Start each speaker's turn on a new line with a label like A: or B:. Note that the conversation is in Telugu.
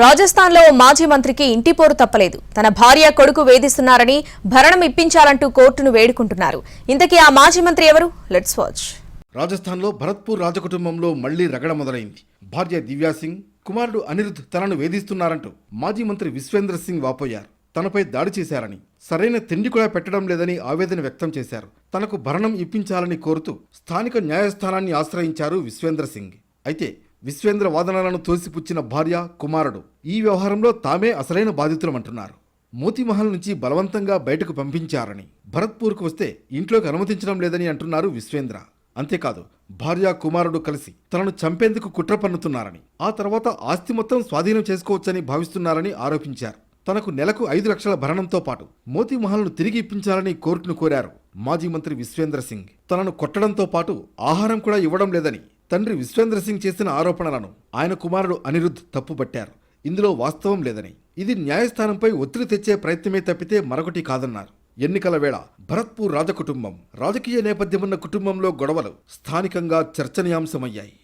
A: రాజస్థాన్లో మాజీ మంత్రికి ఇంటి పోరు తప్పలేదు. తన భార్య కొడుకు వేధిస్తున్నారని భరణం ఇప్పించాలంటూ కోర్టును వేడుకుంటున్నారు. ఇంతకీ ఆ మాజీ మంత్రి ఎవరు? Let's watch.
B: రాజస్థాన్లో భరత్పూర్ రాజకుటుంబంలో మళ్లీ రగడ మొదలైంది. భార్య దివ్యా సింగ్, కుమారుడు అనిరుద్ తనను వేధిస్తున్నారంటూ మాజీ మంత్రి విశ్వేంద్ర సింగ్ వాపోయారు. తనపై దాడి చేశారని, సరైన తిండి కూడా పెట్టడం లేదని ఆవేదన వ్యక్తం చేశారు. తనకు భరణం ఇప్పించాలని కోరుతూ స్థానిక న్యాయస్థానాన్ని ఆశ్రయించారు విశ్వేంద్ర సింగ్. అయితే విశ్వేంద్ర వాదనలను తోసిపుచ్చిన భార్య, కుమారుడు ఈ వ్యవహారంలో తామే అసలైన బాధితులమంటున్నారు. మోతీమహల్ నుంచి బలవంతంగా బయటకు పంపించారని, భరత్పూర్కు వస్తే ఇంట్లోకి అనుమతించడం లేదని అంటున్నారు విశ్వేంద్ర. అంతేకాదు, భార్య, కుమారుడు కలిసి తనను చంపేందుకు కుట్ర పన్నుతున్నారని, ఆ తర్వాత ఆస్తి మొత్తం స్వాధీనం చేసుకోవచ్చని భావిస్తున్నారని ఆరోపించారు. తనకు నెలకు 5 లక్షల భరణంతో పాటు మోతీమహల్ను తిరిగి ఇప్పించాలని కోర్టును కోరారు మాజీ మంత్రి విశ్వేంద్ర సింగ్. తనను కొట్టడంతో పాటు ఆహారం కూడా ఇవ్వడం లేదని తండ్రి విశ్వేంద్ర సింగ్ చేసిన ఆరోపణలను ఆయన కుమారుడు అనిరుద్ తప్పుపట్టారు. ఇందులో వాస్తవం లేదని, ఇది న్యాయస్థానంపై ఒత్తిడి తెచ్చే ప్రయత్నమే తప్పితే మరొకటి కాదన్నారు. ఎన్నికల వేళ భరత్పూర్ రాజకుటుంబం, రాజకీయ నేపథ్యమున్న కుటుంబంలో గొడవలు స్థానికంగా చర్చనీయాంశమయ్యాయి.